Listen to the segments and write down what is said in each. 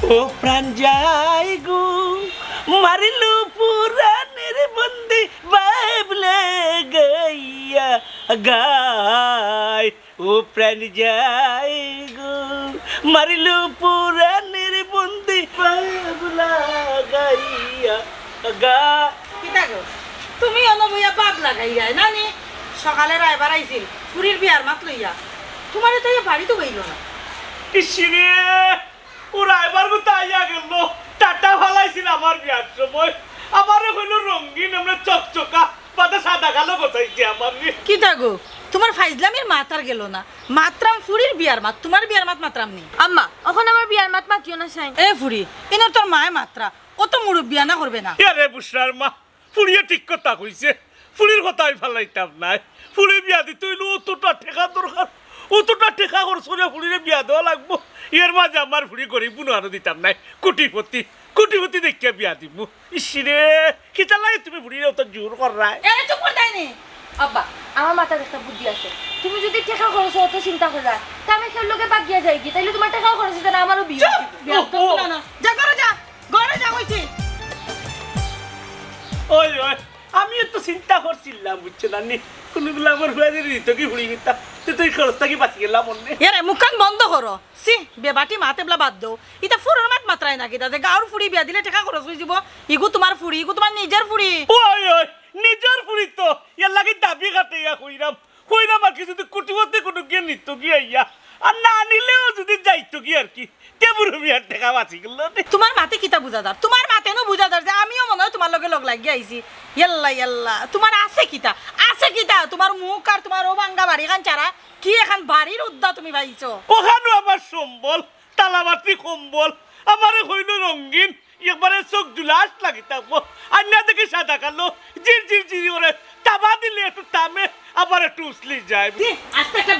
ও প্রাণ যাই গো মারিলু পুরাণের বন্দি বাবলে গাইয়া গায় ও প্রাণ যাই গো মারিলু পুরাণের বন্দি বাবলা গাইয়া গায় কিতা গো তুমি অনবইয়া বাবলা গাইয়া নানি সকালে রায়বার আইছিল ফুরির বিয়ার মাত লইয়া তোমার তো এই বাড়ি তো গইল না ইসিরে ও রায়বার কথা আইয়া গেল টাটা ফালাইছিল আমার বিয়ার সময় আমারে হইল রঙিন আমরা চকচকা পাতা সাদা কালো গোছাইছে আমার কিতা গো তোমার ফাইজলামের মাতার গেল না মাত্রাম ফুরির বিয়ার মাত তোমার বিয়ার মাত মাত্রাম নি আম্মা এখন আমার বিয়ার মাত মাতিও না সাইন এ ফুরি ইনর তোর মায় মাত্রা ও তো মুরব্বিয়া না করবে না আরে বুশরার মা ফুরিয়ে ঠিক কথা কইছে ফুরির কথা আমি ফালাইতাম নাই ফুরি বিয়া দিতে হইল অতটা ঠেকা দরকার অতটা ঠেকা করছরে ফুরিরে বিয়া দেওয়া লাগবো এর মাঝে আমার ফুরি গরিব বুনো আরো দিতাম নাই কোটিপতি কোটিপতি দেখে বিয়া দিব ইসিরে কিতা লাগে তুমি ফুরিরে অত জোর করাই এরে চুপ করে যায়নি আব্বা আমার মাথার একটা বুদ্ধি আছে তুমি যদি টাকা খরচ অত চিন্তা করা তা আমি খেল লোকে বাগিয়া যাই কি তাইলে তোমার টাকাও খরচ হইতে না আমারও বিয়ে বিয়া তো না না যা ঘরে যা কইছি ওই ওই আমি তো চিন্তা করছিলাম বুঝছো না নি কোনগুলো আমার হুয়া দিয়ে দিত কি ফুড়ি দিতা তুই খরচটা কি বাঁচি গেলাম মনে এরে মুখান বন্ধ করো সি বেবাটি মাতে বলা বাদ দাও ইটা ফুরর মাত মাত্রাই নাকি তাতে গাঁর ফুড়ি বিয়া দিলে টাকা খরচ হয়ে যাব ইগু তোমার ফুড়ি ইগু তোমার নিজের ফুড়ি ওই ওই নিজের ফুড়ি তো ইয়ার লাগে দাবি কাটাইয়া কইরাম আর কি যদি কোটিপতি কোনো গিয়ে নিত গিয়া ইয়া আর না নিলেও যদি যাইতো কি আর কি কেমন মিয়ার টাকা বাঁচি গেল তোমার মাতে কিতা বুঝাদার তোমার মাতে নো বুঝাদার যে আমিও মনে হয় তোমার লগে লগ লাগিয়ে আইছি ইয়াল্লা ইয়াল্লা তোমার আছে কিতা তোমার মুখ আর তোমার ও ভাঙ্গা বাড়ি খান চারা কি এখন বাড়ির উদ্দা তুমি ভাইছো ওখানে আমার সম্বল তালাবাতি কম্বল আমারে হইল রঙিন একবারে চোখ দুলাস লাগি থাকবো আর না দেখি সাদা কালো জির করে তাবা দিলে একটু তামে আবার একটু উসলি যায় আজকে একটা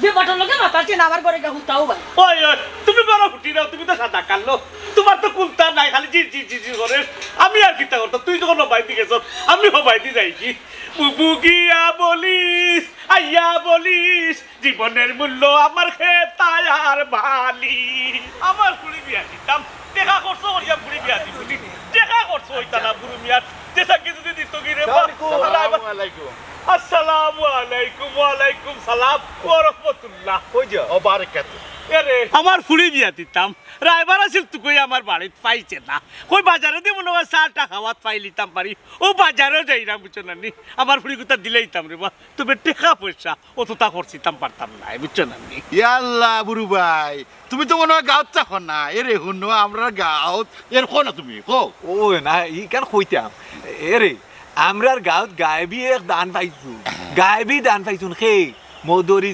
বেবাটার লগে মাথা চেন আমার ঘরে গা হুতাও ভাই ওই ওই তুমি বড় ফুটি নাও তুমি তো সাদা কালো তোমার তো কুলতা নাই খালি জির করে আমি আর কিতা করতো তুই যখন হবাই দি গেছ আমি হবাই দি যাই কি বুবু গিয়া বলিস আইয়া বলিস জীবনের মূল্য আমার খেতায় আর বালি আমার ফুড়ি বিয়া দিতাম দেখা করছো ওরিয়া ফুড়ি বিয়া দিবি দেখা করছো ওইটা না বুড়ু মিয়ার যেসা কি যদি দিত কি রে আসসালামু আলাইকুম ওয়া আলাইকুম সালাম ওয়া রাহমাতুল্লাহ কই যা ও বারাকাত আরে আমার ফুড়ি বিয়া দিতাম রাইবার আছিল তুই আমার বাড়িত পাইছে না কই বাজারে দি মনে হয় 4 টাকা খাওয়াত পাইলিতাম পারি ও বাজারে যাই না বুঝছো না নি আমার ফুড়ি কথা দিলেইতাম রে বা তবে টাকা পয়সা অতটা করছিতাম পারতাম না বুঝছো না নি ইয়াল্লা বুড়ু ভাই তুমি তো মনে হয় গাঁৱত চাখন না এরে শুন আমরা গাঁৱত এর কো না তুমি কো ও না ই কেন কইতাম এরে আমরার গাঁৱত গায়বী এক দান পাইছুন সেই মদরি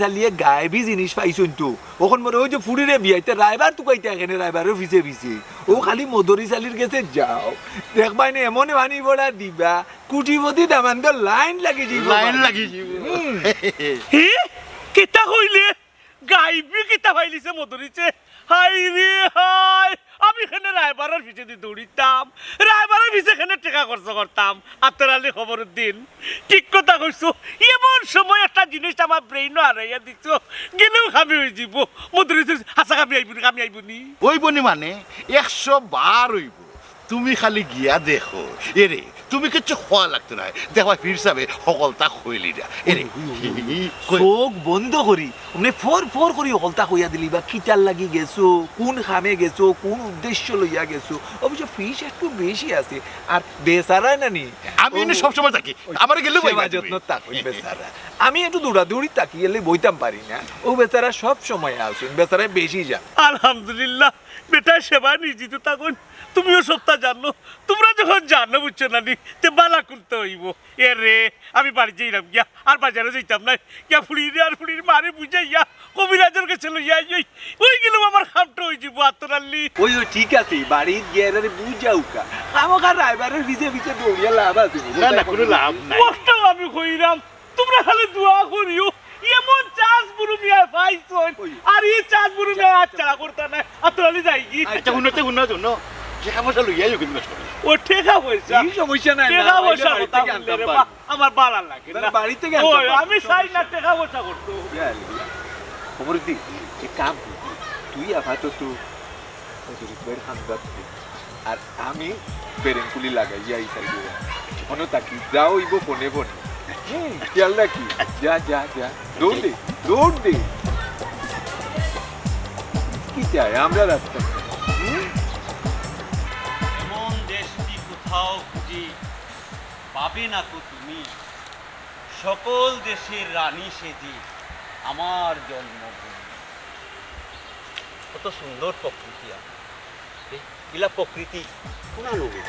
চালিয়ে গায়বী জিনিস পাইছুন তো ওখন মনে ওই যে ফুড়িরে বিয়াইতে রাইবার তো কইতে এখানে রাইবারের পিছে ও খালি মদরি চালির গেছে যাও দেখবাই না এমন বানি বড়া দিবা কুটিপতি দামান তো লাইন লাগি যাব হে কেতা কইলে গাইবি কেতা পাইলিছে মদরিছে হাই রে হাই আমি এখানে রায়বারের পিছে দিয়ে দৌড়িতাম রায়বারের পিছে এখানে টাকা খরচ করতাম আতরালি খবরের দিন ঠিক কথা কইছো এমন সময় একটা জিনিস আমার ব্রেইনও হারাইয়া দিচ্ছ গেলেও খামি হয়ে যাব মদরিছে হাসা খামি আইবনি ওই বনি মানে 100 বার হইব তুমি খালি গিয়া দেখো এরে তুমি কিচ্ছু খোয়া লাগতো না দেখবা ফির সাবে সকলতা খইলি দা এরে চোখ বন্ধ করি মানে ফোর করি হলতা কইয়া দিলি বা কিটার লাগি গেছো কোন খামে গেছো কোন উদ্দেশ্য লইয়া গেছো অবশ্য ফিস একটু বেশি আছে আর বেচারা নানি আমি এনে সব সময় থাকি আমার গেলে সেবা যত্ন তাকই বেচারা আমি একটু দৌড়াদৌড়ি তাকিয়ে বইতাম পারি না ও বেচারা সব সময় আসুন বেচারা বেশি যান আলহামদুলিল্লাহ বেটা সেবা নিজিত তখন তুমিও সপ্তাহ জানো তোমরা যখন জানো বুঝছো না নি তে বালা করতে হইব এ রে আমি বাড়ি যাইলাম গিয়া আর বাজারে যাইতাম না গিয়া ফুড়ির মারে বুঝাইয়া কবিরাজের কাছে লইয়া ওই গেলাম আমার খামটা হয়ে যাব আতরাল্লি ওই ঠিক আছে বাড়ি গিয়ে বুঝাও কা খামোখা রাইবারের পিছে দৌড়িয়া লাভ আছে না কোনো লাভ নাই কষ্ট আমি কইরাম তোমরা খালি দোয়া করিও এমন চাষ বুড়ু মিয়া পাইছো আর এই চাষ বুড়ু মিয়া আচ্ছা করতে না আতরালি যাই কি আচ্ছা শুনো টাকা পয়সা লইয়া যাও কিন্তু ও টাকা পয়সা এই সমস্যা নাই টাকা পয়সা কথা বললে রে বা আমার ভালো লাগে না বাড়ি থেকে ওই আমি চাই না টাকা পয়সা করতে খবর দি এক কাম তুই আপাতত মধুরিস ভাইয়ের খান্দাত আর আমি বেরেনকুলি লাগাইয়া এই সাইডে মনে থাকি যাও ইব ফোনে ফোনে খেয়াল রাখি যা যা যা দৌড় দে কি চাই আমরা রাস্তা এমন দেশটি কোথাও খুঁজি পাবে না তো তুমি সকল দেশের রানী সেজি আমার জন্মভূমি কত সুন্দর প্রকৃতি ইলা প্রকৃতি কোনা নবী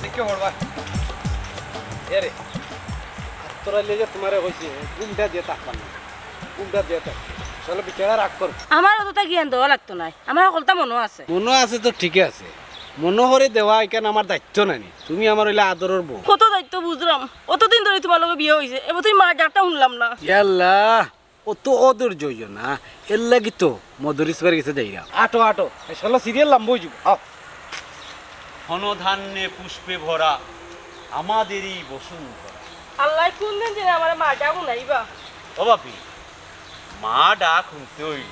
দেখে পড়বা এরে তোরা লেগে তোমারে কইছি ঘুমটা দিয়ে থাকবান না ঘুমটা দিয়ে থাক চলো বিচারা রাগ কর আমার অতটা জ্ঞান দেওয়া লাগতো না আমার সকলটা মনে আছে মনে আছে তো ঠিকই আছে মনোহরে দেওয়া এখানে আমার দায়িত্ব নানি তুমি আমার হইলে আদরের বউ কত দায়িত্ব বুঝলাম অতদিন ধরে তোমার লগে বিয়ে হয়েছে এবার তুমি মার ডাকটা শুনলাম না ইয়াল্লা অত অধৈর্য হইও না এর লাগি তো মধুরিস বাড়ি গেছে যাইরা আটো আটো চলো সিরিয়াল লাম্ব হয়ে যাব আও ঘনধান্যে পুষ্পে ভরা আমাদেরই বসুন্ধরা আল্লাহ কোন দিন যে আমার মার ডাক শুনাইবা ও বাপি মা ডাক শুনতে হইল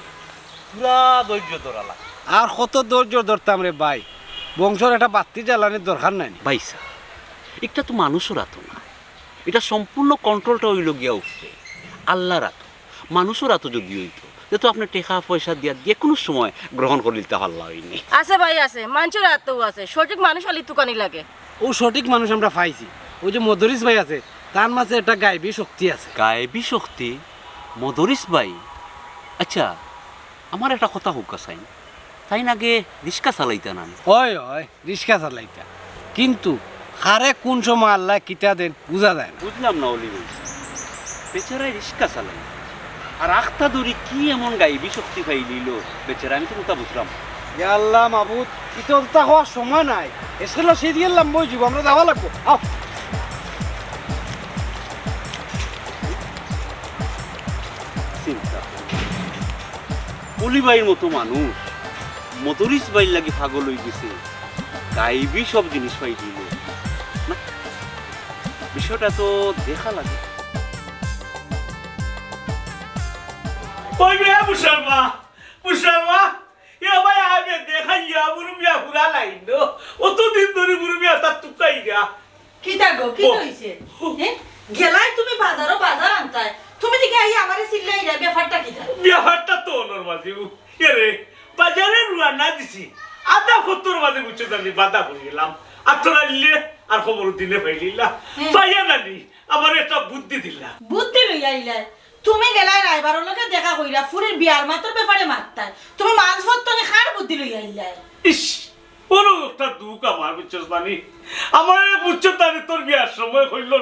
পুরা ধৈর্য ধরা লাগে আর কত ধৈর্য ধরতাম রে ভাই বংশর একটা বাতি জ্বালানির দরকার নাই বাইসা এটা তো মানুষের আতো না এটা সম্পূর্ণ কন্ট্রোলটা হইল গিয়া উঠবে আল্লাহর আতো মানুষের আতো যদি হইতো যেহেতু আপনি টাকা পয়সা দিয়া যে কোনো সময় গ্রহণ করে দিতে পারলা হয়নি আছে ভাই আছে মানুষের আত্মও আছে সঠিক মানুষ আলি তুকানি লাগে ও সঠিক মানুষ আমরা পাইছি ওই যে মধুরিস ভাই আছে তার মাঝে একটা গাইবী শক্তি আছে গায়েবী শক্তি মদরিস বাই আচ্ছা আমার একটা কথা হোক চাই তাই নাগে রিক্সা চালাইতা না ওই ওই রিক্সা চালাইতা কিন্তু হারে কোন সময় আল্লাহ কিতা দেন বোঝা যায় না বুঝলাম না অলি বলছি বেচারায় রিক্সা চালাই আর আখতা দড়ি কি এমন গায়েবী শক্তি পাই নিল বেচারা আমি তো কথা বুঝলাম ইয়া আল্লাহ মাবুদ ইতো তা হওয়ার সময় নাই এসেলো সিরিয়াল লাম্ব হয়ে যাব আমরা যাওয়া লাগবো আও চিন্তা অলিবাইয়ের মতো মানুষ মদরিস বাইর লাগি পাগল হয়ে গেছে গাইবি সব জিনিস পাই দিল না বিষয়টা তো দেখা লাগে ওই মেয়ে মুশারমা এ ভাই আগে দেখা ইয়া বুড়ো মিয়া ঘুরা লাইন অতদিন ধরে বুড়ো মিয়া তার টুকাই গা কিতা গো কি হইছে গেলাই তুমি বাজার আনতাই তুমি দিকে আই আমারে সিল্লাই রে ব্যাপারটা কিতা ব্যাপারটা তো ওনর মাঝে এরে বাজারে রুয়ানা দিছি আধা 70 মাঝে বুঝছো জানি বাধা করে গেলাম আর তোরা নিলে আর খবর দিলে পাইলিলা পাইয়া নানি আমার একটা বুদ্ধি দিলা বুদ্ধি লইয়া আইলাই তুমি গেলাই রাইবারর লগে দেখা কইরা ফুরির বিয়ার মাত্র ব্যাপারে মারতাই তুমি মাঝফত তনে খার বুদ্ধি লইয়া আইলাই ইস বড় একটা দুঃখ আমার বুঝছস বানি আমার বুঝছো তারে তোর বিয়ার সময় হইল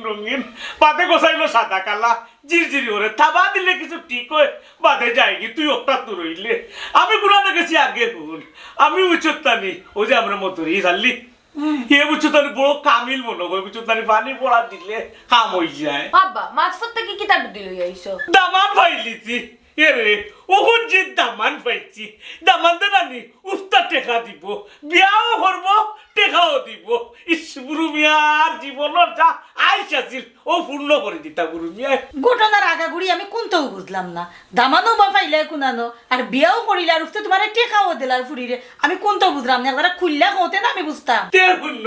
রঙিন বাদে গোসাইলো সাদা কালা জিরজিরি ওরে থাবা দিলে কিছু ঠিক হয় বাদে যায়গি তুই একটা তোর হইলে আমি গুণাতে গেছি আগে হুন আমি বুঝছো তানি ও যে আমরা মতুরি জানলি এ বুঝছো তানি বড় কামিল মনে হয় বুঝছো তানি পানি পড়া দিলে কাম হয়ে যায় আব্বা মাঝফত থেকে কি তার দিল আইছো দামান পাইলিছি এরে ওহন যে দামান পাইছি দামান দে নানি উস্তা টেকা দিব বিয়াও করবো টেকাও দিব ইস বুড়ু মিয়ার জীবনের যা আইস আছিল ও পূর্ণ করে দিতা বুড়ু মিয়া ঘটনার আগাগুড়ি আমি কোনটাও বুঝলাম না দামানো বা ফাইলে কুনানো আর বিয়াও করিলে আর উঠতে তোমার টেকাও দিলার ফুরিরে আমি কোনটাও বুঝলাম না একবার খুললা কোতে না আমি বুঝতাম তে শূন্য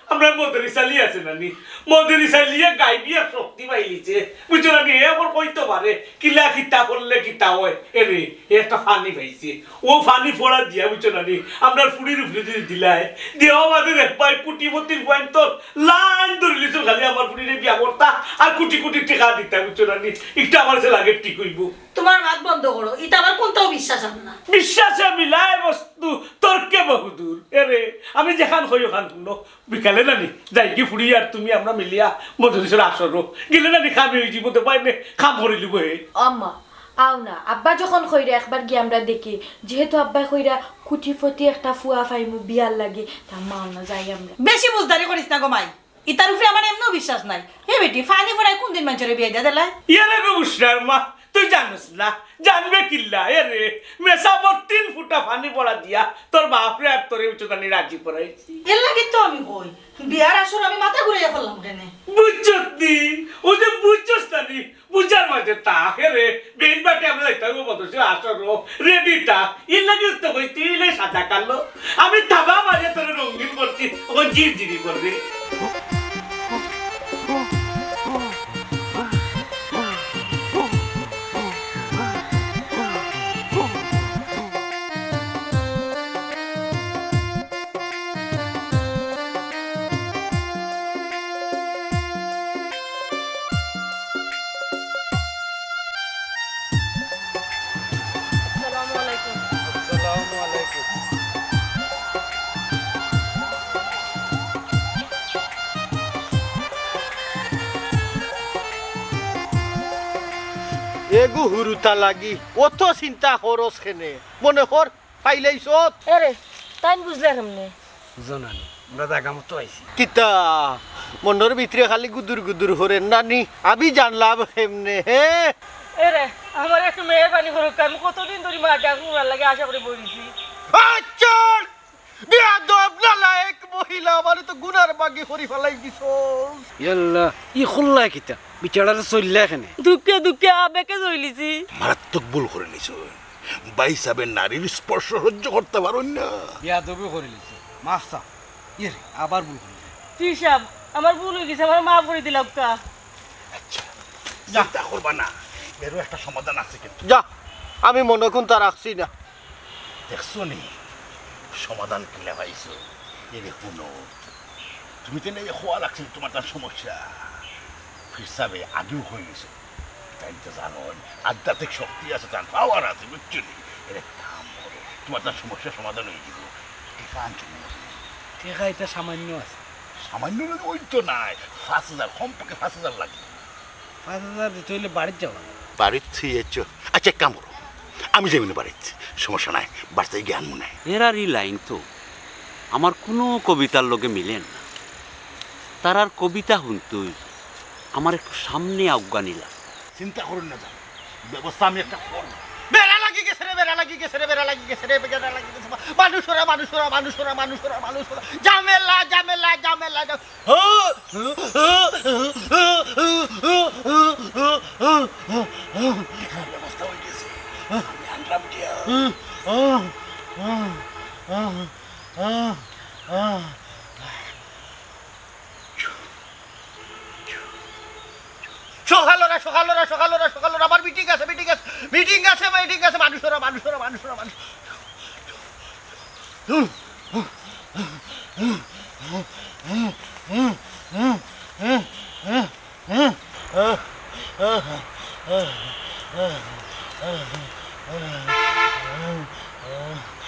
আমরা মদরি চালি আছে নানি মদরি চালিয়ে গাইবিয়া শক্তি পাইলিছে বুঝছো নানি এ আমার কইতে পারে কিলা কিতা করলে কিতা হয় এরে একটা ফানি পাইছে ও ফানি ফোড়া দিয়া বুঝছো নানি আমরা ফুড়ির উপরে যদি দিলাই দেহ বাদে দেখবাই কুটিপতির পয়েন্ট তোর লাইন ধরে লিছো খালি আমার ফুড়িরে বিয়া করতা আর কোটি কোটি টাকা দিতা বুঝছো নানি একটা আমার সে লাগে ঠিক হইব তোমার হাত বন্ধ করো এটা আমার কোনটাও বিশ্বাস হবে না বিশ্বাসে মিলাই বস্তু তর্কে বহুদূর এরে আমি যেখান হই ওখান শুনো বিকালে নানি যাই কি ফুড়ি আর তুমি আমরা মিলিয়া মধুরিসের আসরো গেলে নানি খাবি হয়ে যাবো তো পাইনে খাম ভরে লিব হে আম্মা আও না আব্বা যখন কইরা একবার গিয়ে আমরা দেখি যেহেতু আব্বা কইরা কুটিপতি একটা ফুয়া ফাইমু বিয়ার লাগে তা মাও না যাই আমরা বেশি বুঝদারি করিস না গো মাই ইতার উপরে আমার এমনও বিশ্বাস নাই হে বেটি ফানি ফরাই কোন দিন মানুষের বিয়ে দিয়া দিলাই ইয়ারে গো বুসরার মা তুই জানিস না জানবে কিল্লা এ রে মেসাবর 3 ফুটা পানি পড়া দিয়া তোর বাপরে আর তোরে উচ্চতানি রাজি করাইছি এর লাগে তো আমি কই বিয়ার আসর আমি মাথা ঘুরাইয়া ফেললাম কেনে বুঝছত নি ও যে বুঝছস না নি বুঝার মাঝে তাকে রে বেল বাটে আমরা যাইতে হবে বলছি আসর রেডি তা এর লাগে তো কই তুই সাদা কালো আমি থাবা মাঝে তোর রঙিন করছি ও জিরজিরি করবে আসসালামু আলাইকুম। এগু হুরুতা লাগি অত চিন্তা খরচ খেনে মনে কর পাইলাইছত এরে তাই বুঝলে কেমনে জানানি আমরা জায়গা মতো আইছি। কিতা মনের ভিতরে খালি গুদুর গুদুর হরেন নানি আমি জানলাম কেমনে হে এরে আমার একটু মেহরবানি করুক আমি কতদিন ধরে মাটা ঘুমার লাগে আশা করে বইছি আচ্ছার বেয়াদব নালায়েক মহিলা আমারে তো গুনার বাগে করি ফেলাই দিছ ইয়াল্লা ই খুল্লা কিতা বিচারারে চললে এখানে দুঃখে দুঃখে আবেকে জইলিছি মারাত্মক ভুল করে নিছ বাই সাবের নারীর স্পর্শ সহ্য করতে পারুন না বিয়া দবি করে লিছে মাফসা ইয়ে আবার ভুল করে তিসাব আমার ভুল হয়ে গেছে আমার মা করে দিলাম কা আচ্ছা চিন্তা করবা না এরও একটা সমাধান আছে কিন্তু যা আমি মনে কোনটা রাখছি না দেখছো নি সমাধান কিনে পাইছো এরে শুনো তুমি তো নেই খোয়া লাগছিল তোমার তার সমস্যা হিসাবে আগেও হয়ে গেছে তাই তো জানো আধ্যাত্মিক শক্তি আছে তার পাওয়ার আছে বুঝছো নি এর কাম করো তোমার তার সমস্যার সমাধান হয়ে যাব টিকা আনছো টেকা এটা সামান্য আছে। সামান্য ওই তো নাই 5,000 কমপক্ষে 5,000 লাগে 5,000 দিতে হইলে বাড়ির যাওয়া বাড়ির থিয়েছ আচ্ছা এক কাম করো আমি যাবি না বাড়িতে সমস্যা নাই বাড়িতে জ্ঞান মনে এরার এই লাইন তো আমার কোনো কবিতার লগে মিলেন না তার আর কবিতা শুনতুই আমার একটু সামনে আফগানিলা চিন্তা করুন না যান ব্যবস্থা আমি একটা করবো বেড়া লাগি গেছে রে বেড়া লাগি গেছে রে বেড়া লাগি গেছে রে বেড়া লাগি গেছে মানুষরা মানুষরা মানুষরা মানুষরা মানুষরা জামেলা জামেলা জামেলা ব্যবস্থা হয়ে গেছে আমি আনলাম গিয়া সকালরা সকালরা সকালরা সকালরা আবার মিটিং আছে মিটিং আছে মিটিং আছে মিটিং আছে মানুষরা মানুষরা মানুষরা মানুষ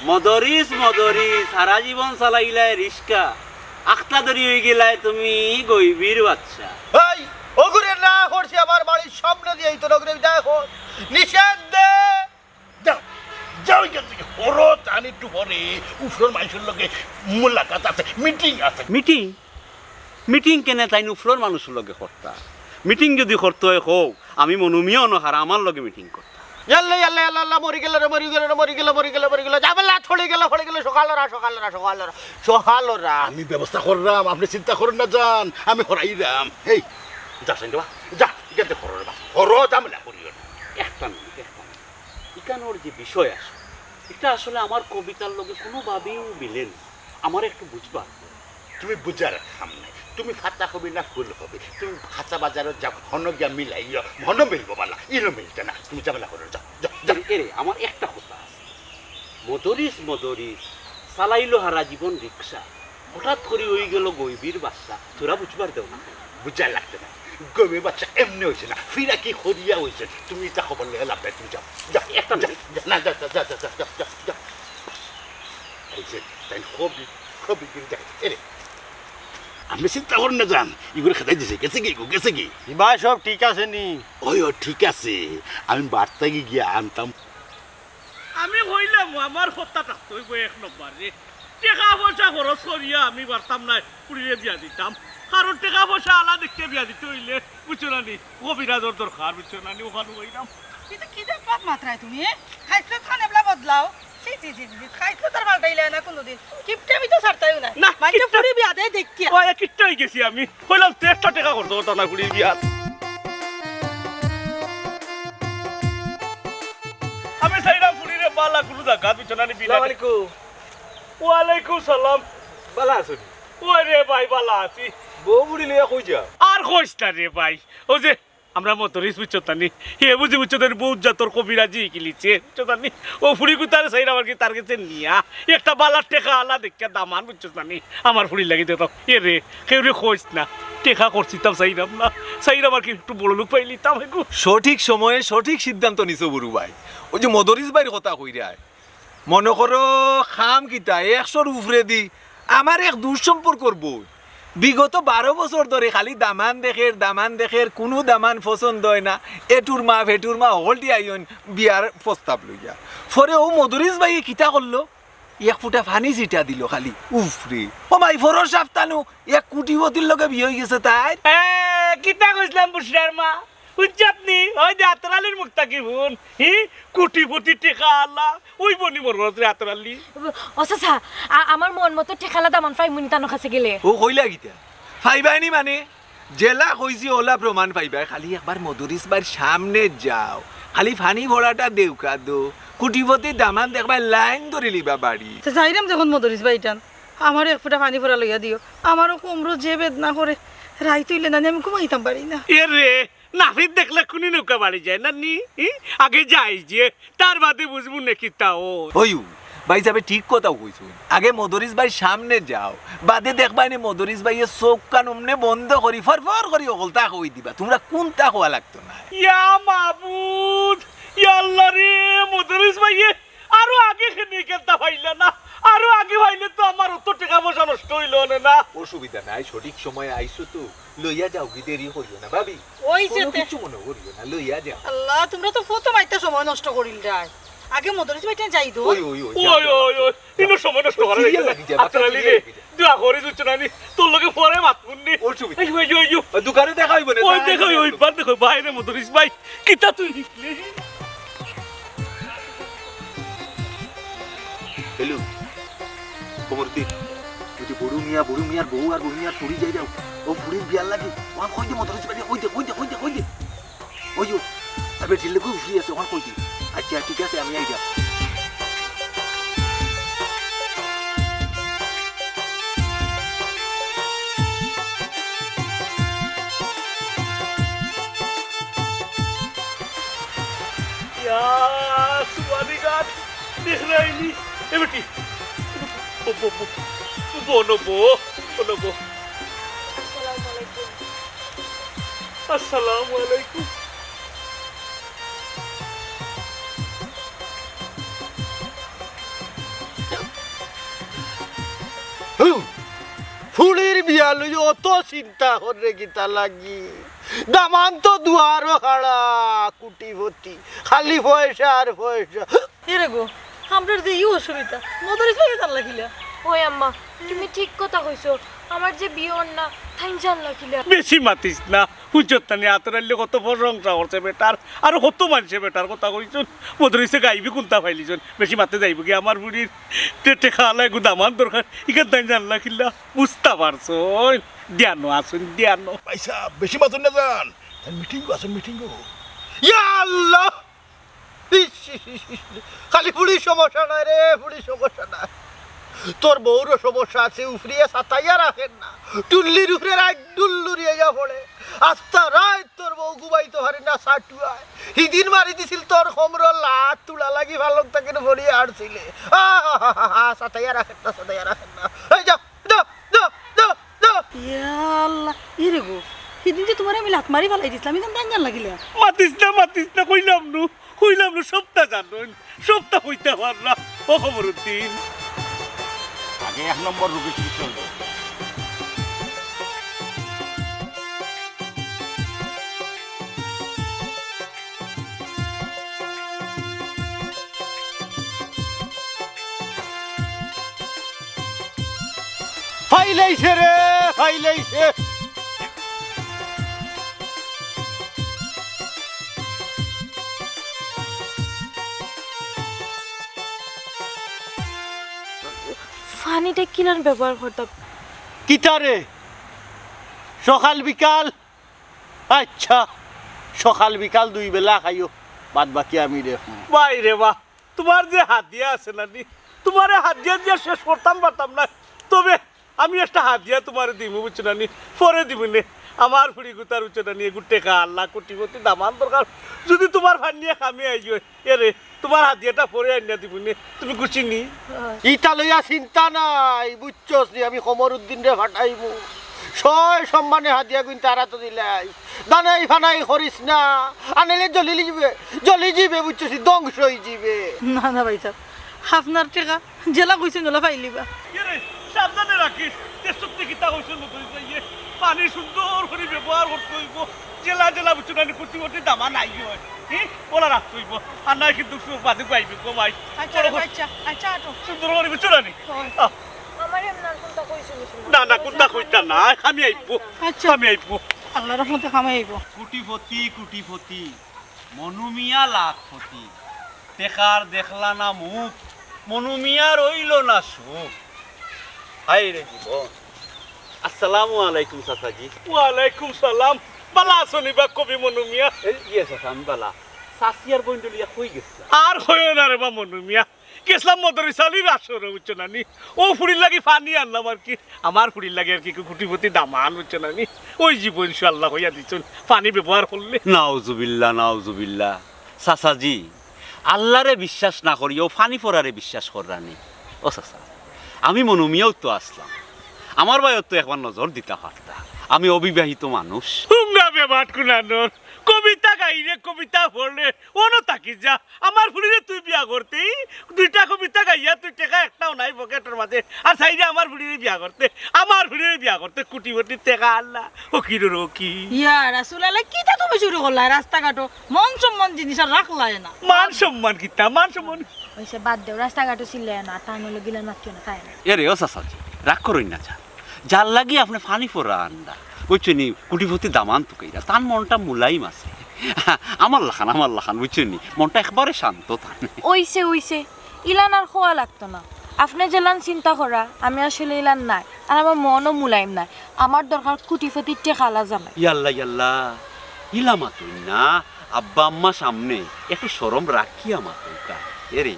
মদরিস মদরিস সারা জীবন চালাইলাই রিস্কা আখটা ধরি হয়ে গেলাই তুমি গইবির বাচ্চা এই ওগুরে না করছি আমার বাড়ির সামনে দিয়ে তো নগরে দেখো নিষেধ দে যাও যাও এখান থেকে হরো তান একটু পরে উফরোর মানুষের লোকে মোলাকাত আছে মিটিং আছে মিটিং মিটিং কেনে তাই নুফলোর মানুষের লগে করতা মিটিং যদি করতে হয় হোক আমি মনুমিও নহার আমার লগে মিটিং করতাম ইয়াল্লা ইয়াল্লা ইয়াল্লা আল্লাহ মরি গেল রে মরি গেল রে মরি গেল মরি গেল মরি গেল জামেলা ছড়ে গেল সকালরা সকালরা সকালরা সকালরা আমি ব্যবস্থা করলাম আপনি চিন্তা করুন না যান আমি হরাইলাম এই যা সেন্ডবা যা এখান থেকে হরো রে বা হরো জামেলা করিও না একটা মিনিট এখানোর যে বিষয় আছে এটা আসলে আমার কবিতার লগে কোনোভাবেই মিলেন আমার একটু বুঝবার তুমি বুঝার খাম নাই তুমি ফাতা হবে না ফুল হবে তুমি খাঁচা বাজারে যাও হন গিয়া মিলাই হন মিলবো বালা ইনো মিলতে না তুমি জামেলা করো যাও যাও এরে আমার একটা কথা আছে মদরিস মদরিস চালাইলো হারা জীবন রিক্সা হঠাৎ করে হয়ে গেল গইবির বাচ্চা তোরা বুঝবার দেও না বুঝার লাগতে না গমে বাচ্চা এমনি হয়েছে না ফিরা কি হরিয়া হয়েছে তুমি এটা খবর লেগে লাভ নাই তুমি যাও যাও একটা যা, যা, না যা যা যা যা যা যা যা যা হয়েছে তাই হবি হবি কিন্তু যাই এরে আপনি চিন্তা করেন না যান এগুলো খেতাই দিছে গেছে কি গেছে কি ইবা সব ঠিক আছে নি ওই ও ঠিক আছে আমি বার্তা গিয়ে আনতাম আমি কইলাম আমার হত্যাটা হইব 1 নম্বর রে টাকা পয়সা খরচ করিয়া আমি পারতাম না পুড়িয়ে দিয়া দিতাম কারণ টাকা পয়সা আলা দেখতে বিয়া দিতে হইলে বুঝছো না নি কবিরাজর দরকার বুঝছো না নি ওখানে হইলাম কিন্তু কি দেখবাত মাত্রায় তুমি খাইছো খান এবলা বদলাও সি সি সি সি খাইছো তার পাল্টাইলে না কোনোদিন কিপটে আমি তো ছাড়তাইও না না, মানে কিপটা- পুরি বিয়া দেয় দেখি ওই কিট্টাই গেছি আমি কইলাম 100 টাকা করতে হতো না কুড়ির বিয়া আমি সাইডা ফুরিরে বালা কুলু জায়গা বুঝছো না নি বিলা ওয়ালাইকুম সালাম বালা আছনি ওই রে ভাই বালা আছি বউ বুড়ি লিয়া কই যা আর কইস না রে ভাই ও যে আমরা মতরিস বুঝছো তানি হে বুঝি বুঝছো তানি বহুত জাতর কবিরাজি কিলিছে বুঝছো তানি ও ফুড়ি কুতার সাইড আমার কি তার কাছে নিয়া একটা বালার টেকা আলা দেখে দামান বুঝছো তানি আমার ফুড়ি লাগি দিত এ রে কেউ রে কইস না টেকা করছিতাম সাইরাম না সাইরাম আর কি একটু বড় লোক পাইলিতাম একটু সঠিক সময়ে সঠিক সিদ্ধান্ত নিছো বুড়ু ভাই ওই যে মদরিস ভাইয়ের কথা কইরায় মনে করো খাম কিতা 100-র উপরে দি আমার এক দুঃসম্পর্কর বই বিগত 12 বছর ধরে খালি দামান দেখের কোনো দামান পছন্দ হয় না এটুর মা হলটি আইন বিয়ার প্রস্তাব লইয়া পরে ও মদরিস ভাই কিতা করলো এক ফুটা ফানি চিটা দিল খালি উফরে ও মাই ফরর সাপ্তানু এক কোটিপতির লগে বিয়ে হয়ে গেছে তাই কিতা কইছিলাম বুসরার মা উজ্জাতনি ওই যে আতরালির মুক্তা কি বোন হি কোটিপতি টেকা আলা ওই বনি মোর ঘরে আতরালি অসাসা আমার মন মতো ঠেকালা দামান ফাই মুনিতানো কাছে গেলে ও কইলা গিতা ফাইবাইনি মানে জেলা কইছি ওলা প্রমাণ পাইবা খালি একবার মদরিস ভাইয়ের সামনে যাও খালি ফানি ভরাটা দেউকা দো কোটিপতি দামান দেখবা লাইন ধরে লিবা বাড়ি যাইরাম যখন মদরিস বাইটান আমারও এক ফুটা পানি ভরা লইয়া দিও আমারও কোমরো যে বেদনা করে রাই তুইলে না আমি ঘুমাইতাম পারি না এ রে নাফিদ দেখলে কোনি নৌকা বাড়ি যায় না নি আগে যাই যে তার বাদে বুঝবো নাকি তাও ওইউ ভাই যাবে ঠিক কথা কইছো আগে মদরিস ভাই সামনে যাও বাদে দেখবাই নে মদরিস ভাই চোখ কান অমনে বন্ধ করি ফরফর করি অকলতা কই দিবা তোমরা কোনটা কোয়া লাগতো না ইয়া মাবুদ ইয়া আল্লাহ রে মদরিস ভাইয়ে আরো আগে খেনে কেনতা পাইলা না আরো আগে পাইলে তো আমার অত টাকা পয়সা নষ্ট হইল না অসুবিধা নাই সঠিক সময় আইছো তো লইয়া যাও কি দেরি করিও না ভাবি ওই কোনো যেতে কিছু মনে করিও না লইয়া যাও আল্লাহ তোমরা তো ফটো মাইতে সময় নষ্ট করিল যায় আগে মদরিস বাইটা যাই দো ওই ওই ওই ওই ওই ওই ইনো সময় নষ্ট করা সিরিয়াল লাগি যা, আতরালি রে সিরিয়াল লাগি যা। দোয়া করে দিচ্ছ না নি তোর লগে পরে মাতকুন্নি অসুবিধা এই ওই ওই ওই দোকানে দেখা হইব না ওই দেখো ওই বার দেখো বাইরে মদরিস ভাই কিতা তুই লিখলি হ্যালো খবর দি ওই যে বড় মিয়ার বউ আর বড় মিয়ার ফুড়ি যাই যাও ও ফুড়ির বিয়ার লাগে ওখান কই দে মদরিস ভাই কই দে ওই ও আবে ঢিলে খুব ফ্রি আছে ওখান কই দে আচ্ছা ঠিক আছে আমি আই যা या सुवादी गात देख रही नी ए बेटी बोनो अस्सलाम वालेकुम ফুলির বিয়া লই অত চিন্তা করে গীতা লাগি দামান তো দুয়ারও খাড়া কুটিপতি খালি পয়সা আর পয়সা এরে গো আমরার যে ইউ অসুবিধা মদরিস ভাই জান লাগিলা ওই আম্মা তুমি ঠিক কথা কইছো আমার যে বিয়ন না থাইন জান লাগিলা বেশি মাতিস না হুজতানি আতরাইলে কত প্রশংসা করছে বেটার আর কত মানুষে বেটার কথা কইছুন মদরিসে গাইবি কোনটা পাইলিছুন বেশি মাতে যাইব কি আমার বুড়ির টেটে খাওয়ালে গুদামান দরকার ইখান তাই জানলা কিল্লা বুঝতে পারছো ধ্যানো আসুন ধ্যানো পয়সা বেশি মাতুন না যান মিটিং আছে মিটিং ইয়া আল্লাহ খালি পুলিশ সমস্যা নাই রে পুলিশ সমস্যা নাই তোর বউরও সমস্যা আছে উফরিয়ে সাতাইয়া রাখেন না টুল্লির উপরে রাখ ডুল্লুরিয়ে যা পড়ে আস্তা রায় তোর বউ ঘুমাইতে পারি না সাটুয়ায় হিদিন মারি দিছিল তোর খমর লাত তুলা লাগি ভালো তাকে ভরিয়ে আড়ছিলে সাতাইয়া রাখেন না এই যা দা দা দা দা ইয়া আল্লাহ এরে গো সেদিন যে তোমার আমি লাত মারি ফেলাই দিছিলাম আমি জান লাগিলা মাতিস না কইলাম নু সপ্তাহ জানুন সপ্তাহ কইতে পারলা ও খবরউদ্দিন আগে 1 নম্বর রুগী চিকিৎসা হলো ফাইলাইছে পানিটা কিলান ব্যবহার করতাম কিতারে সকাল বিকাল আচ্ছা সকাল বিকাল 2 বেলা খাইও বাদ বাকি আমি দেখো বাইরে বাহ তোমার যে হাতিয়া আছে না নি তোমার হাতিয়া দিয়ে শেষ করতাম পারতাম না তবে আমি একটা হাতিয়া তোমার দিব বুঝছো না নি পরে দিব নে আমার ফুড়ি গুতার উচ্চ না নিয়ে গুটে কা আল্লাহ কোটিপতি দামান দরকার যদি তোমার ভান নিয়ে খামে আইও এরে তোমার হাতিয়াটা পরে আনিয়া দিব নে তুমি গুছি নি ইটা লইয়া চিন্তা নাই বুঝছস নি আমি কমরউদ্দিন রে ফাটাইমু ছয় সম্মানে হাতিয়া গুণ তারা তো দিলাই দানাই ফানাই করিস না আনলে জ্বলি যাবে বুঝছস ধ্বংস হয়ে যাবে না না ভাই সাহেব আপনার টাকা জেলা কইছেন জেলা পাইলিবা এরে সাবধানে রাখিস তেসুক্তি কিতা হইছিল তুই যাইয়ে পানি সুন্দর করে ব্যবহার করতে হইব জেলা জেলা বুঝছো না কোটিপতি দামান আই হয় কি বলা রাখতে হইব আর নাই কিন্তু বাদে পাইবি কমাই আচ্ছা আচ্ছা আচ্ছা আটো সুন্দর করে বুঝছো না নি আমার এমন কোনটা কইছিল না না কোনটা কইতা না আমি আইবো আচ্ছা। আমি আইবো আল্লাহর রহমতে কামাই আইব কুটিপতি মনুমিয়া লাখপতি দেখার দেখলা না মুখ মনুমিয়া রইল না সুখ হাই রে জীবন আসসালামু আলাইকুম চাচাজি ওয়ালাইকুম সালাম বালা আসনি বা কবি মনু মিয়া ইয়ে চাচা আমি বালা চাচিয়ার বইন্ডলিয়া কই গেছিলাম আর হইও না রে বা মনু মিয়া গেছিলাম মদরিস আলীর আসরে বুঝছো না নি ও ফুড়ির লাগি পানি আনলাম আর কি আমার ফুড়ির লাগে আর কি কুটিপতি দামান বুঝছো না নি ওই জীবন ইনশাল্লাহ হইয়া দিচ্ছেন পানি ব্যবহার করলে নাউজুবিল্লাহ চাচাজি আল্লাহরে বিশ্বাস না করিও ফানি পড়ারে বিশ্বাস করানি ও চাচা আমি মনুমিয়াও তো আসলাম আমার ভাইও তো একবার নজর দিতে পারতা আমি অবিবাহিত মানুষ হুঙ্গা বেবাট কুনানোর কবিতা গাইলে কবিতা পড়লে ওনো তাকি যা আমার ফুড়িরে তুই বিয়া করতেই 2টা কবিতা গাইয়া তুই টেকা একটাও নাই পকেটের মাঝে আর সাইডে আমার ফুড়িরে বিয়া করতে কুটিপতি টেকা আল্লাহ ও কি রে কি ইয়া রাসূলুল্লাহ কিটা তুমি শুরু করলা রাস্তাঘাটো মন সম্মান জিনিস আর রাখলাই না মান সম্মান কিতা মান সম্মান ওইসে বাদ দেও রাস্তাঘাটে ছিলে না তাই নলে গিলান মাত্র না খায় না এরে ও চাচাজি রাগ করুন না যার লাগি আপনি ফানি পড়া আন্দা বুঝছেন কুটিপতি দামান তো কইরা তার মনটা মুলাইম আছে আমার লাখান বুঝছেন মনটা একবারে শান্ত তান ওইসে ইলান আর খোয়া লাগতো না আপনি যেলান চিন্তা করা আমি আসলে ইলান নাই আর আমার মনও মুলাইম নাই আমার দরকার কুটিপতি টেকালা জামাই ইয়াল্লা ইলামা তুই না আব্বা আম্মা সামনে একটু শরম রাখিয়া মাতুকা এরে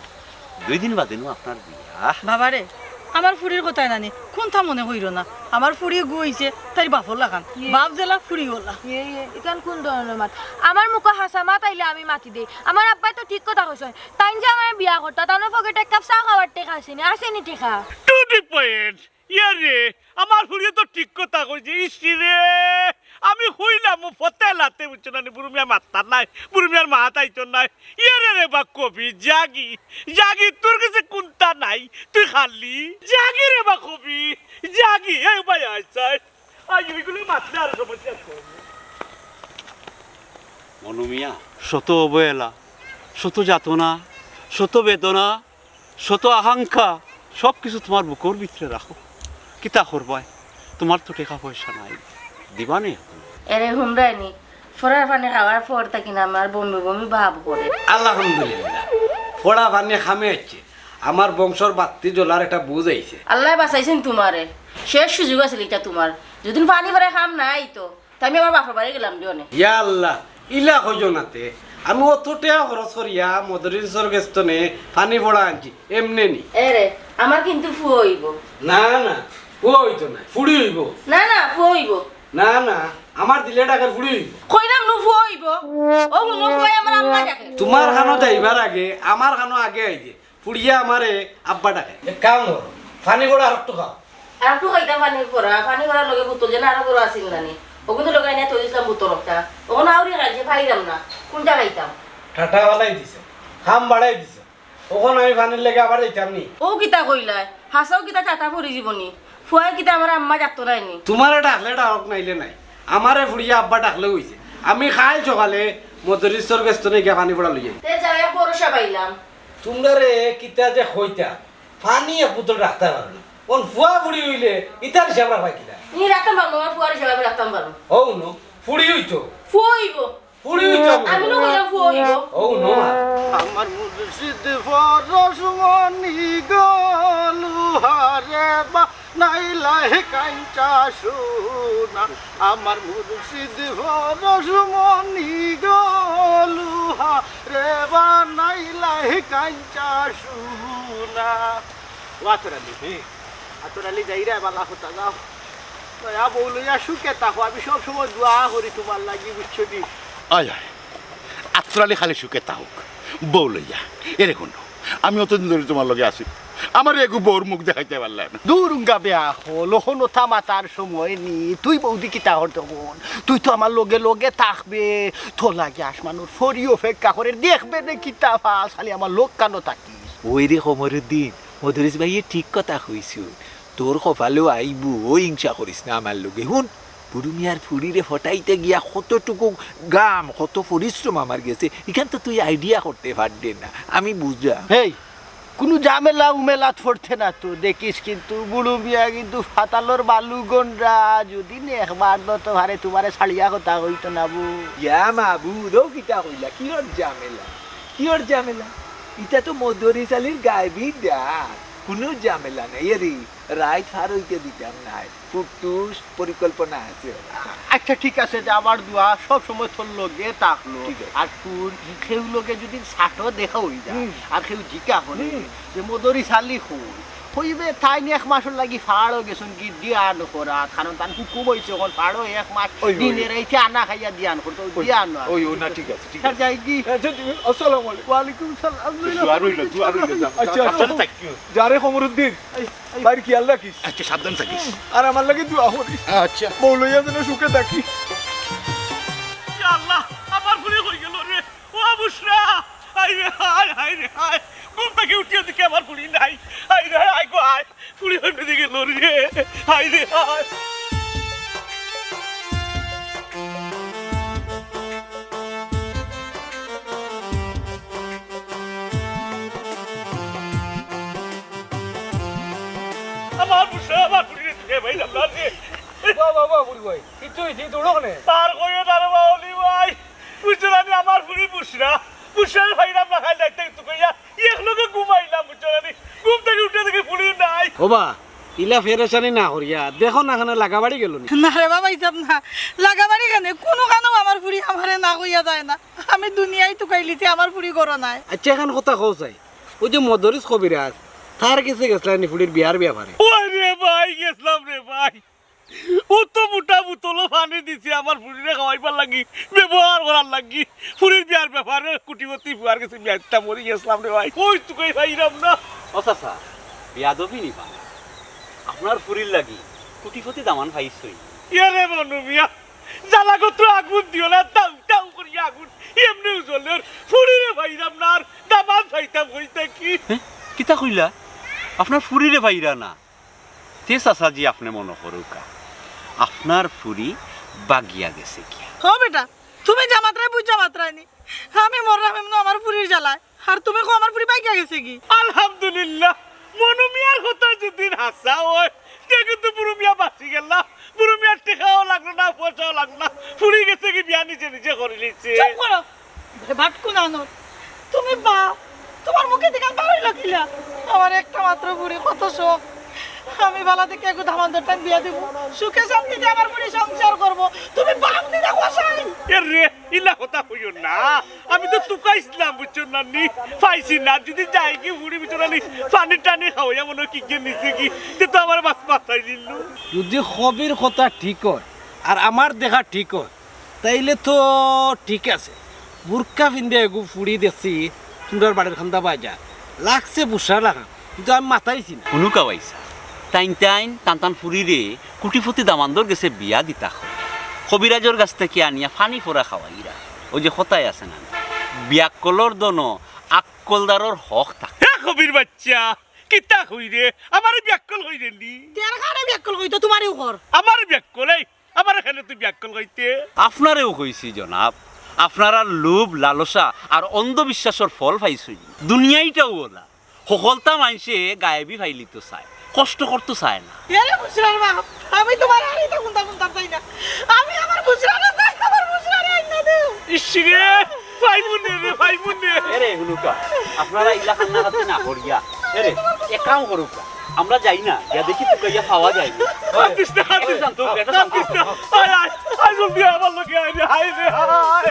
2 দিন বাদে আপনার বিয়া বাবারে আমার ফুড়ির কথাই নানি কোনটা মনে হইল না আমার ফুড়ি গুইছে তাই বাপর লাগান বাপ জেলা ফুড়ি হলা ইকান কোন ধরনের মাত আমার মুখে হাসা মাত আইলে আমি মাতি দেই আমার আব্বাই তো ঠিক কথা কইছে তাই যে আমার বিয়া করতা তানো পকেটে কাপ চা খাওয়ার টেকা আসেনি টেকা টু দি পয়েন্ট ইয়ারে আমার ফুড়িয়ে তো ঠিক কথা কইছে ইসিরে আমি হইলাম ফতে লাতে বুঝছো না বুড়ুমিয়া মাত্তার নাই বুড়ুমিয়ার মা তাইতো নাই ইয়ারে রে বা কবি জাগি তোর কাছে কোনটা নাই তুই খালি জাগি রে বা কবি জাগি এই ভাই আইসাই আই ওইগুলো মাতলে আর সমস্যা মনুমিয়া শত অবহেলা শত যাতনা শত বেদনা শত আকাঙ্ক্ষা সব কিছু তোমার বুকর ভিতরে রাখো কিতা করবাই তোমার তো টাকা পয়সা নাই দিবানে এরে হুমরানি ফরার পানি খাওয়ার পর থাকি না আমার বমি ভাব করে আলহামদুলিল্লাহ ফোড়া পানি খামে হচ্ছে আমার বংশর বাত্তি জ্বলার একটা বুঝ আইছে আল্লাহ বাঁচাইছেন তোমারে শেষ সুযোগ আছে এটা তোমার যদি পানি ভরে খাম নাই তো তাই আমি আমার বাপের বাড়ি গেলাম জনে ইয়া আল্লাহ ইলা হইজনাতে আমি অত টাকা খরচ করিয়া মদরিসর গেস্তনে পানি ফোড়া আনছি এমনি নি এরে আমার কিন্তু ফুয়ো হইব না ফুয়া হইতো না ফুড়ি হইব না ফুয়ো হইব না আমার দিলে টাকার ফুড়ি হইব কইলাম নু ফুয়ো হইব ও নো ফুয়ো আমার আম্মা ডাকে তোমার খানো যাইবার আগে আমার খানো আগে আইছে ফুড়িয়া আমারে আব্বা ডাকে কাম করো পানি ফোড়া আর একটু খাও আর একটু খাইতাম পানি ভরার লগে বোতল যেন আরো বড় আসিল নানি ও কিন্তু লগাই নিয়ে তৈরি দিলাম বোতল একটা ওখান আউরি খাইছে ফাইলাম না কোনটা খাইতাম ঠাটা বালাই দিছে খাম বাড়াই দিছে ওখানে আমি পানির লেগে আবার যাইতাম নি ও কিতা কইলা হাসাও কিতা চাটা পড়ি জীবনী ফুয়াই কিতা আমার আম্মা ডাকতো নাইনি তোমারে ডাকলে ডাক নাইলে নাই আমারে ফুড়িয়া আব্বা ডাকলে হইছে আমি খাই সকালে মদরিসর গেস্তনে গিয়া পানি পড়া লই যাই তে যাই ভরসা পাইলাম তোমরারে কিতা যে কইতা পানি এক বোতল রাখতে পারো না কোন ফুয়া ফুড়ি হইলে ইতার হিসাব রাখা কিনা নি রাখতাম পারবো আমার ফুয়ার হিসাবে আমি রাখতাম পারবো ও নো ফুড়ি হইতো ফুয়া হইব ফুড়ি হইতো আমি না কইলাম ফুয়া হইব ও নো আমার মুর্শিদ পরশমণি গলুহারে বা নাইলাই কাঞ্চা সোনা আমার মুর্শিদ পরশমণি গলুহারে বা নাইলাই কাঞ্চা সোনা আতরালি যাই রে বালা হতা যাও দয়া বউলইয়া সুখে থাকো আমি সব সময় দোয়া করি তোমার লাগি বুঝছো নি আয় আয় আত্রালি খালি সুখে তাহুক বউ লইয়া এরে কোন আমি অতদিন ধরে তোমার লগে আছি আমার একটু বউর মুখ দেখাইতে পারলাম না দূরুঙ্গা বেয়া হল হনো থামাতার সময় নি তুই বৌদি কিতা হর তখন তুই তো আমার লগে লগে থাকবে তো লাগে আসমানোর ফরিও ফেক্কা করে দেখবে না কিতা ফাস খালি আমার লোক কানো থাকি ওই রে কমরুদ্দিন মধুরিস ভাইয়ে ঠিক কথা কইছো তোর কপালেও আইবু ও হিংসা করিস না আমার লগে হুন বুড়ু মিয়ার ফুরিরে ফটাইতে গিয়া কতটুকু গাম কত পরিশ্রম আমার গেছে এখান তো তুই আইডিয়া করতে পারবে না আমি বুঝলাম হেই কোনো ঝামেলা উমেলাত পড়তে না তো দেখিস কিন্তু বুড়ো মিয়া কিন্তু ফাতালোর বালু গন্ডা যদি একবার তো ভারে তোমারে ছাড়িয়া কথা হইতো না বু ইয়া মাবুদও কিতা কইলা কিহর ঝামেলা এটা তো মধুরিস আলীর গায়বি ডাক কোনো ঝামেলা নাই রে রাইট হার হইতে দিতাম নাই ফুটুস পরিকল্পনা আছে আচ্ছা ঠিক আছে যে আমার দোয়া সব সময় তোর লগে থাকলো আর তোর খেউ লগে যদি ছাটো দেখা হই যায় আর খেউ জিকা হলে যে মদরি সালি হইবে তাই এক মাসের লাগি ফাড়ও গেছুন কি দিয়ান করা কারণ তান হুকুম হইছে এখন ফাড়ও এক মাস দিনের এইতে আনা খাইয়া দিয়ান করতে দিয়ান ওই না ঠিক আছে স্যার যাই কি আসসালামু আলাইকুম ওয়ালাইকুম সালাম দুয়া রইল আচ্ছা সাবধানে থাকিও যারে কমরুদ্দিন বাইরে খেয়াল রাখিস আচ্ছা সাবধান থাকিস আর আমার লাগে দোয়া করিস আচ্ছা মৌলইয়া যেন সুখে থাকি ইয়া আল্লাহ আমার ফুরি হয়ে গেল রে ও বুশরা হাই রে হাই ঘুম থেকে উঠিয়ে দেখি আমার ফুরি নাই হাই রে হাই গো হাই ফুরি হয়ে গেল রে হাই রে হাই আমার বুশরা আমার ফুরি রে ভাই আল্লাহ রে বাবা বুড়ি ভাই কিছু হয়েছে দৌড়ো কেন তার কইও তার বাউলি ভাই বুঝরানি আমার ফুরি বুশরা বুশরার ভাইরা না খাই যাইতে তো কইয়া এক লগে ঘুমাইলাম বুঝরানি ঘুম থেকে উঠে দেখি ফুরি নাই ওবা ইলা ফেরেশানি না করিয়া দেখো না খানে লাগাবাড়ি গেল না রে বাবা হিসাব না লাগাবাড়ি কানে কোনো কানেও আমার ফুরি আমারে না কইয়া যায় না আমি দুনিয়ায় টুকাইলিছি আমার ফুরি করো নাই আচ্ছা এখন কথা কও চাই ওই যে মদরিস কবিরাজ তার কাছে গেছলাম ফুলির বিয়ার ব্যাপারে ওই রে ভাই গেছলাম রে ভাই ও তো মোটা বোতলও পানি দিছে আমার ফুরিরে খাওয়াইবার লাগি ব্যবহার করার লাগি ফুরির বিয়ার ব্যাপারে কুটিপতি বুয়ার কাছে বিয়ারটা মরি গেছলাম রে ভাই ওই তুই ভাইরাম না ও চাচা বিয়াদবি নিবা আপনার ফুরির লাগি কুটিপতি দামান পাইছই ইয়ারে মনু মিয়া জ্বালাগত্র আগুন দিও না তাও তাও করি আগুন এমনি জ্বলে ফুরিরে ভাইরাম না আর দামান পাইতাম কইতা কি কিতা কইলা আপনার ফুরিরে ভাইরা না তে চাচাজি আপনি মনে করুকা আপনার ফুরি বাগিয়া গেছে কি ও বেটা তুমি যা মাত্রায় বুঝ যা মাত্রায় নি আমি মরলাম এমন আমার ফুরির জ্বালায় আর তুমি কো আমার ফুরি বাইকা গেছে কি আলহামদুলিল্লাহ মনু মিয়ার কথা যদি হাসা হয় তে কিন্তু বুড়ো মিয়া বাঁচি গেল না বুড়ো মিয়ার টেকাও লাগলো না পয়সাও লাগলো না ফুরি গেছে কি বিয়া নিজে নিজে করে নিচ্ছে চুপ করো ভাটকু নানো তুমি বাপ তোমার মুখে দিকে বাড়াই লাগিলা আমার একটা মাত্র ফুরি কত শোক আমি বালা থেকে একটু ধামান্তর টান বিয়া দিব সুখে শান্তিতে আমার ফুরি সংসার করব তুমি বাপ দিদা কষাই এ রে ইলা কথা কইও না আমি তো তুকাইছিলাম বুঝছো না নি পাইছি না যদি যাই কি ফুরি ভিতরে নি পানি টানি খাওয়া মনে কি কে নিছে কি তে তো আমার বাস পাতাই দিল যদি হবির কথা ঠিক হয় আর আমার দেখা ঠিক হয় তাইলে তো ঠিক আছে বুরকা পিন্ধে এগু ফুড়ি দেখছি সুন্দর বাড়ির খান্দা বাজা লাগছে বুসা লাগা কিন্তু আমি মাথাইছি না শুনুকা পাইছা টাইন টান ফুরিরে কুটিপতি দামান্দর গেছে বিয়া দিতা কবিরাজর গাছ থেকে আনিয়া ফানি ফোরা খাওয়াইরা ওই যে হতাই আছে না বিয়াকলর দন আকলদারর হক থাকে কবির বাচ্চা কিতা কই রে আমার ব্যাকল কই রে নি তের কারে বিয়াকল কইতো তোমারই উপর আমার ব্যাকল এই আমার এখানে তুই ব্যাকল কইতে আপনারেও কইছি জনাব আপনারা লোভ লালসা আর অন্ধবিশ্বাসের ফল পাইছই দুনিয়াইটাও ওলা সকলতা মানুষে গায়েবি ফাইলি তো চায় কষ্ট করতে চায় না এরে বুঝরার বাপ আমি তোমার আড়াইটা গুন্তা গুন্তা চাই না আমি আমার বুঝরারে চাই আমার বুঝরারে আইনা দেও ইসরে ফাইমুনে রে ফাইমুনে এরে হুনুকা আপনারা ইলা খান্না খাতে না করিয়া এরে এক কাম করুকা আমরা যাই না যা দেখি তো কইয়া পাওয়া যায় না কান্দিস না কান্দিস না শান্ত কান্দিস না আয় আয় আয় জলদি আমার লগে আয় রে হায় রে হায়